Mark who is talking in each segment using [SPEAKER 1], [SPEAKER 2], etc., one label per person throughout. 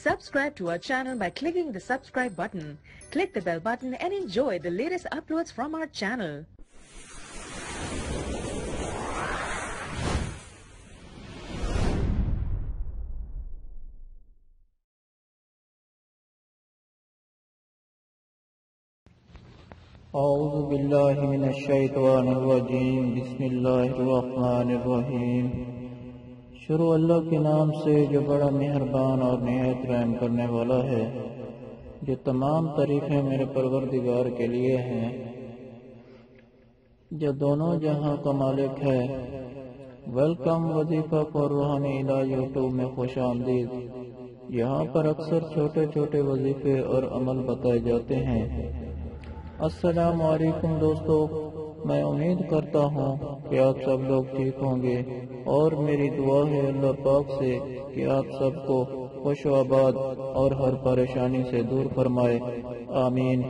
[SPEAKER 1] Subscribe to our channel by clicking the subscribe button. Click the bell button and enjoy the latest uploads from our channel.
[SPEAKER 2] اعوذ باللہ من الشیطان الرجیم بسم اللہ الرحمن الرحیم۔ شروع اللہ کے نام سے جو بڑا مہربان اور نہایت رحم کرنے والا ہے، جو تمام تعریفیں میرے پروردگار کے لیے ہیں، جو دونوں جہاں کا مالک ہے۔ ویلکم وظیفہ فار روحانی الہ یوٹیوب میں خوش آمدید۔ یہاں پر اکثر چھوٹے چھوٹے وظیفے اور عمل بتائے جاتے ہیں۔ السلام علیکم دوستو، میں امید کرتا ہوں کہ آپ سب لوگ ٹھیک ہوں گے، اور میری دعا ہے اللہ پاک سے کہ آپ سب کو خوش و آباد اور ہر پریشانی سے دور فرمائے، آمین۔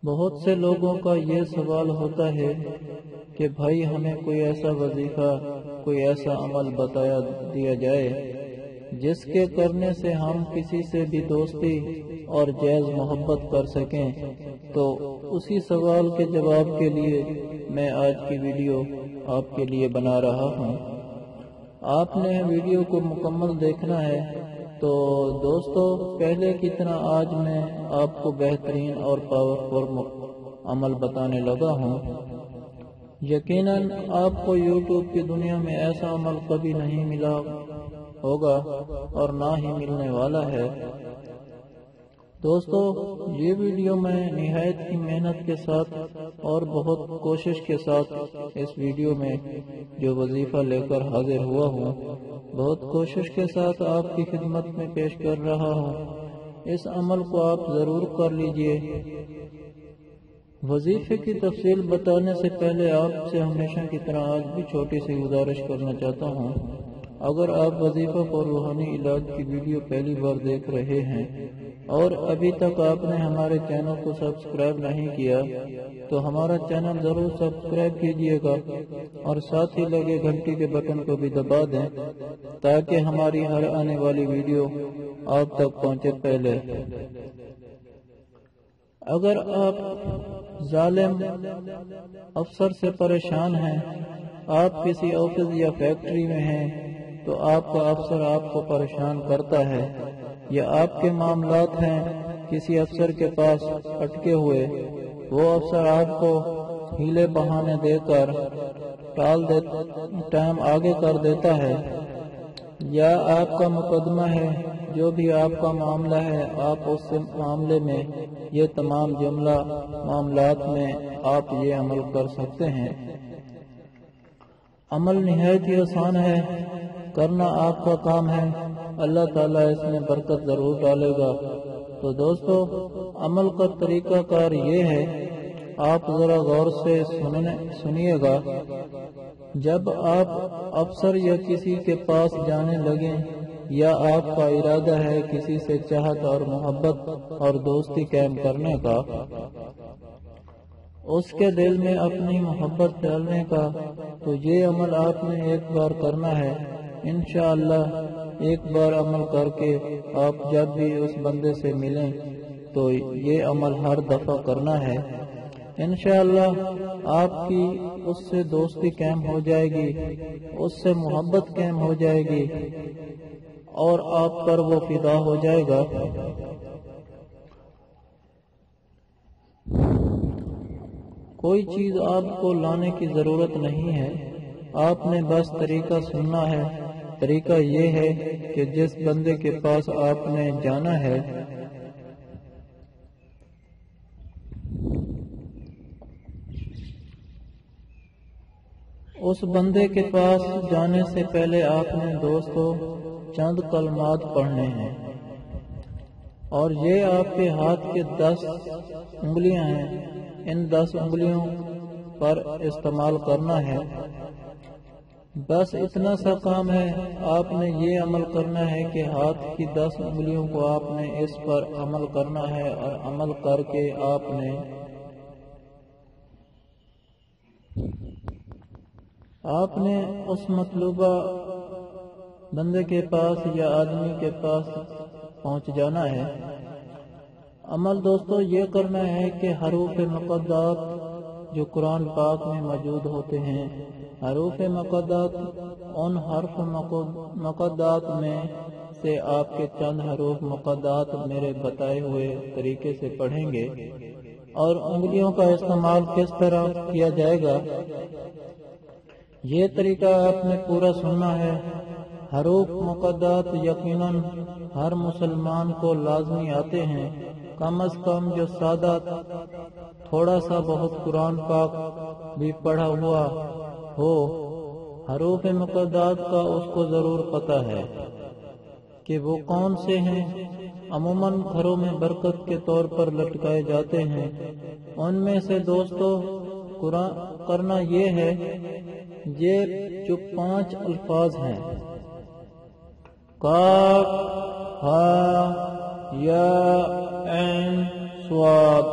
[SPEAKER 2] بہت سے لوگوں کا یہ سوال ہوتا ہے کہ بھائی ہمیں کوئی ایسا وظیفہ، کوئی ایسا عمل بتایا دیا جائے جس کے کرنے سے ہم کسی سے بھی دوستی اور جائز محبت کر سکیں۔ تو اسی سوال کے جواب کے لیے میں آج کی ویڈیو آپ کے لیے بنا رہا ہوں۔ آپ نے ویڈیو کو مکمل دیکھنا ہے۔ تو دوستو، پہلے کی طرح آج میں آپ کو بہترین اور پاورفل عمل بتانے لگا ہوں۔ یقیناً آپ کو یوٹیوب کی دنیا میں ایسا عمل کبھی نہیں ملا ہوگا اور نہ ہی ملنے والا ہے۔ دوستو، یہ ویڈیو میں نہایت کی محنت کے ساتھ اور بہت کوشش کے ساتھ اس ویڈیو میں جو وظیفہ لے کر حاضر ہوا ہوں، بہت کوشش کے ساتھ آپ کی خدمت میں پیش کر رہا ہوں۔ اس عمل کو آپ ضرور کر لیجئے۔ وظیفے کی تفصیل بتانے سے پہلے آپ سے ہمیشہ کی طرح آج بھی چھوٹی سی گزارش کرنا چاہتا ہوں۔ اگر آپ وظیفہ فار روحانی علاج کی ویڈیو پہلی بار دیکھ رہے ہیں اور ابھی تک آپ نے ہمارے چینل کو سبسکرائب نہیں کیا تو ہمارا چینل ضرور سبسکرائب کیجئے گا، اور ساتھ ہی لگے گھنٹی کے بٹن کو بھی دبا دیں تاکہ ہماری ہر آنے والی ویڈیو آپ تک پہنچے پہلے۔ اگر آپ ظالم افسر سے پریشان ہیں، آپ کسی آفس یا فیکٹری میں ہیں تو آپ کا افسر آپ کو پریشان کرتا ہے، یا آپ کے معاملات ہیں کسی افسر کے پاس اٹکے ہوئے، وہ افسر آپ کو ہیلے بہانے دے کر ٹائم آگے کر دیتا ہے، یا آپ کا مقدمہ ہے، جو بھی آپ کا معاملہ ہے، آپ اس معاملے میں یہ تمام جملہ معاملات میں آپ یہ عمل کر سکتے ہیں۔ عمل نہایت ہی آسان ہے، کرنا آپ کا کام ہے، اللہ تعالیٰ اس میں برکت ضرور ڈالے گا۔ تو دوستو، عمل کا طریقہ کار یہ ہے، آپ ذرا غور سے سنیے گا۔ جب آپ افسر یا کسی کے پاس جانے لگیں، یا آپ کا ارادہ ہے کسی سے چاہت اور محبت اور دوستی قائم کرنے کا، اس کے دل میں اپنی محبت ڈالنے کا، تو یہ عمل آپ نے ایک بار کرنا ہے۔ انشاءاللہ ایک بار عمل کر کے آپ جب بھی اس بندے سے ملیں تو یہ عمل ہر دفعہ کرنا ہے۔ انشاءاللہ آپ کی اس سے دوستی قائم ہو جائے گی، اس سے محبت قائم ہو جائے گی، اور آپ پر وہ فدا ہو جائے گا۔ کوئی چیز آپ کو لانے کی ضرورت نہیں ہے، آپ نے بس طریقہ سننا ہے۔ طریقہ یہ ہے کہ جس بندے کے پاس آپ نے جانا ہے، اس بندے کے پاس جانے سے پہلے آپ نے دوستو چند کلمات پڑھنے ہیں، اور یہ آپ کے ہاتھ کے 10 انگلیاں ہیں، ان 10 انگلیوں پر استعمال کرنا ہے۔ بس اتنا سا کام ہے، آپ نے یہ عمل کرنا ہے کہ ہاتھ کی 10 انگلیوں کو آپ نے اس پر عمل کرنا ہے، اور عمل کر کے آپ نے اس مطلوبہ بندے کے پاس یا آدمی کے پاس پہنچ جانا ہے۔ عمل دوستو یہ کرنا ہے کہ حروف مقدات جو قرآن پاک میں موجود ہوتے ہیں، حروف مقدات ان حرف مقدات میں سے آپ کے چند حروف مقدات میرے بتائے ہوئے طریقے سے پڑھیں گے، اور انگلیوں کا استعمال کس طرح کیا جائے گا یہ طریقہ آپ نے پورا سننا ہے۔ حروف مقدات یقیناً ہر مسلمان کو لازمی آتے ہیں، کم از کم جو سادہ تھوڑا سا بہت قرآن پاک بھی پڑھا ہوا ہو، حروف مقدات کا اس کو ضرور پتہ ہے کہ وہ کون سے ہیں۔ عموماً گھروں میں برکت کے طور پر لٹکائے جاتے ہیں، ان میں سے دوستو قرآن کرنا یہ ہے، یہ جو 5 الفاظ ہیں، کاف ہا یا عین صاد،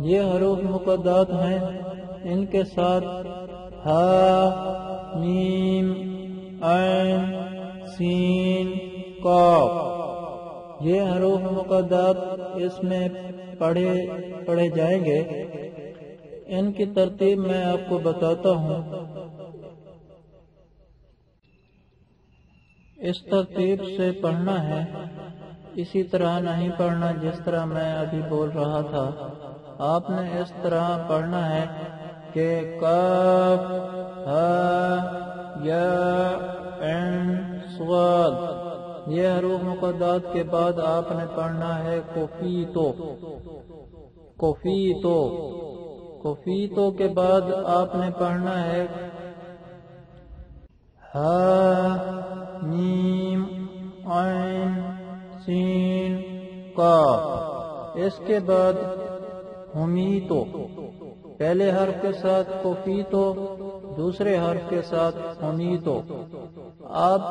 [SPEAKER 2] یہ حروف مقدات ہیں۔ ان کے ساتھ ہا میم عین سین قاف، یہ حروف مقدات اس میں پڑھے جائیں گے۔ ان کی ترتیب میں آپ کو بتاتا ہوں۔ اس ترتیب سے پڑھنا ہے، اسی طرح نہیں پڑھنا جس طرح میں ابھی بول رہا تھا۔ آپ نے اس طرح پڑھنا ہے کہ کاف ہا یا عین صاد، یہ حروف مقدات کے بعد آپ نے پڑھنا ہے کوفیتو، کوفیتو، کوفیتو کے بعد آپ نے پڑھنا ہے ہا میم عین سین قاف، اس کے بعد ہمیتو، پہلے حرف کے ساتھ کوفیتو، دوسرے حرف کے ساتھ ہمیتو۔ آپ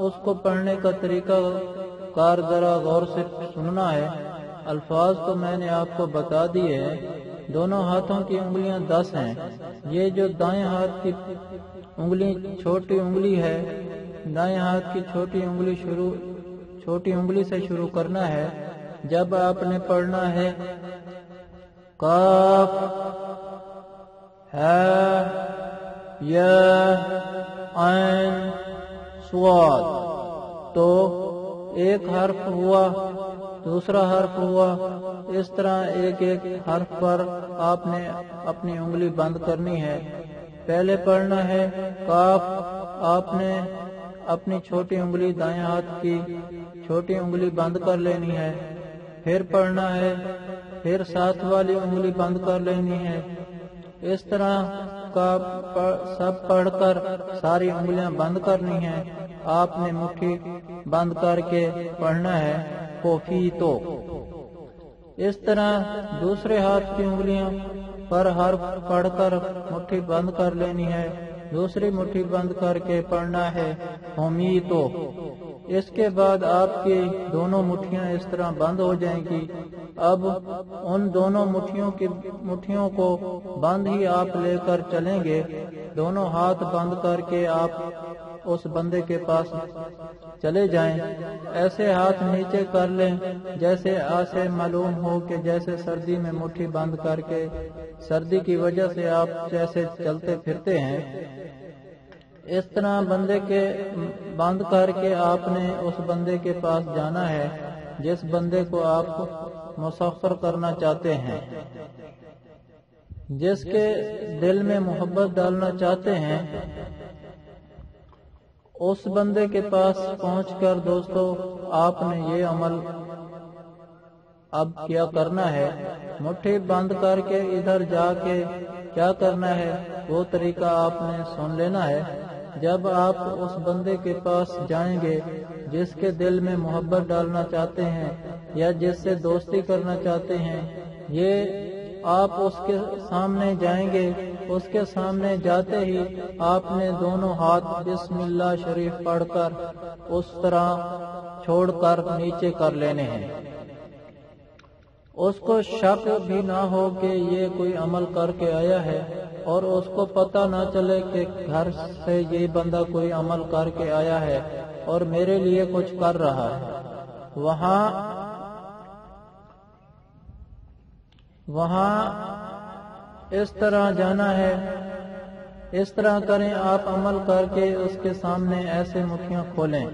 [SPEAKER 2] اس کو پڑھنے کا طریقہ کار ذرا غور سے سننا ہے۔ الفاظ تو میں نے آپ کو بتا دیے ہیں۔ دونوں ہاتھوں کی انگلیاں 10 ہیں۔ یہ جو دائیں ہاتھ کی انگلی چھوٹی انگلی ہے، دائیں ہاتھ کی چھوٹی انگلی سے شروع کرنا ہے۔ جب آپ نے پڑھنا ہے کاف ہا یا عین صاد، تو ایک حرف ہوا، دوسرا حرف ہوا، اس طرح ایک ایک حرف پر آپ نے اپنی انگلی بند کرنی ہے۔ پہلے پڑھنا ہے کاف، آپ نے اپنی چھوٹی انگلی دائیں ہاتھ کی چھوٹی انگلی بند کر لینی ہے، پھر پڑھنا ہے، پھر ساتھ والی انگلی بند کر لینی ہے۔ اس طرح کا سب پڑھ کر ساری انگلیاں بند کرنی ہیں۔ آپ نے مٹھی بند کر کے پڑھنا ہے کوفیتو۔ اس طرح دوسرے ہاتھ کی انگلیاں پر حرف پڑھ کر مٹھی بند کر لینی ہے، دوسری مٹھی بند کر کے پڑھنا ہے ہمیتو۔ اس کے بعد آپ کی دونوں مٹھیاں اس طرح بند ہو جائیں گی۔ اب ان دونوں مٹھیوں کو بند ہی آپ لے کر چلیں گے، دونوں ہاتھ بند کر کے آپ اس بندے کے پاس چلے جائیں۔ ایسے ہاتھ نیچے کر لیں جیسے ایسے معلوم ہو کہ جیسے سردی میں مٹھی بند کر کے، سردی کی وجہ سے آپ جیسے چلتے پھرتے ہیں، اس طرح بندے کے بند کر کے آپ نے اس بندے کے پاس جانا ہے جس بندے کو آپ مسخر کرنا چاہتے ہیں، جس کے دل میں محبت ڈالنا چاہتے ہیں۔ اس بندے کے پاس پہنچ کر دوستو آپ نے یہ عمل اب کیا کرنا ہے، مٹھی بند کر کے ادھر جا کے کیا کرنا ہے وہ طریقہ آپ نے سن لینا ہے۔ جب آپ اس بندے کے پاس جائیں گے جس کے دل میں محبت ڈالنا چاہتے ہیں یا جس سے دوستی کرنا چاہتے ہیں، یہ آپ اس کے سامنے جائیں گے، اس کے سامنے جاتے ہی آپ نے دونوں ہاتھ بسم اللہ شریف پڑھ کر اس طرح چھوڑ کر نیچے کر لینے ہیں۔ اس کو شک بھی نہ ہو کہ یہ کوئی عمل کر کے آیا ہے، اور اس کو پتہ نہ چلے کہ گھر سے یہ بندہ کوئی عمل کر کے آیا ہے اور میرے لیے کچھ کر رہا ہے، وہاں اس طرح جانا ہے، اس طرح کریں آپ عمل کر کے اس کے سامنے ایسے مٹھیاں کھولیں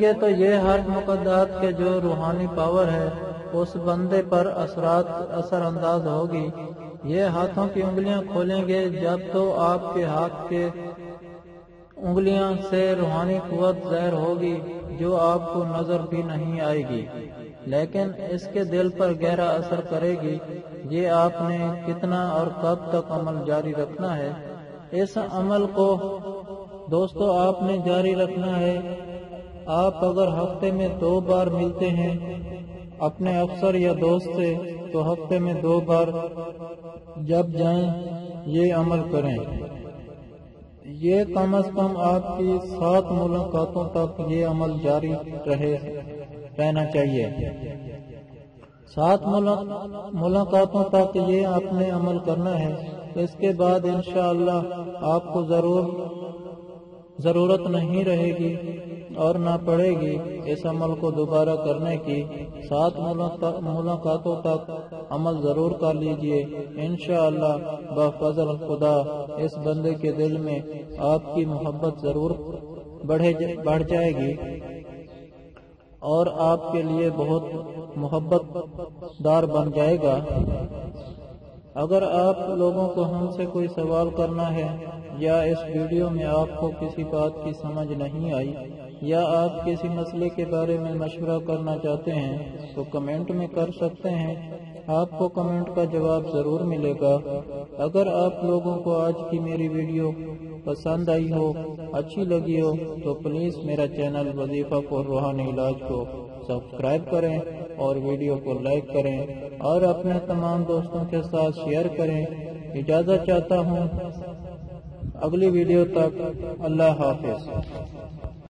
[SPEAKER 2] گے تو یہ ہر مقدات کے جو روحانی پاور ہے اس بندے پر اثر انداز ہوگی۔ یہ ہاتھوں کی انگلیاں کھولیں گے جب تو آپ کے ہاتھ کے انگلیاں سے روحانی قوت ظاہر ہوگی جو آپ کو نظر بھی نہیں آئے گی، لیکن اس کے دل پر گہرا اثر کرے گی۔ یہ آپ نے کتنا اور کب تک عمل جاری رکھنا ہے؟ اس عمل کو دوستو آپ نے جاری رکھنا ہے۔ آپ اگر ہفتے میں 2 بار ملتے ہیں اپنے افسر یا دوست سے تو ہفتے میں 2 بار جب جائیں یہ عمل کریں۔ یہ کم از کم آپ کی 7 ملاقاتوں تک یہ عمل جاری رہنا چاہیے۔ 7 ملاقاتوں تک یہ آپ نے عمل کرنا ہے۔ اس کے بعد انشاءاللہ آپ کو ضرورت نہیں رہے گی اور نہ پڑے گی اس عمل کو دوبارہ کرنے کی۔ 7 ملاقاتوں تک عمل ضرور کر لیجئے، انشاءاللہ بفضل خدا اس بندے کے دل میں آپ کی محبت ضرور بڑھ جائے گی اور آپ کے لیے بہت محبت دار بن جائے گا۔ اگر آپ لوگوں کو ہم سے کوئی سوال کرنا ہے یا اس ویڈیو میں آپ کو کسی بات کی سمجھ نہیں آئی یا آپ کسی مسئلے کے بارے میں مشورہ کرنا چاہتے ہیں تو کمنٹ میں کر سکتے ہیں، آپ کو کمنٹ کا جواب ضرور ملے گا۔ اگر آپ لوگوں کو آج کی میری ویڈیو پسند آئی ہو، اچھی لگی ہو تو پلیز میرا چینل وظیفہ فار روحانی علاج کو سبسکرائب کریں اور ویڈیو کو لائک کریں اور اپنے تمام دوستوں کے ساتھ شیئر کریں۔ اجازت چاہتا ہوں، اگلی ویڈیو تک اللہ حافظ۔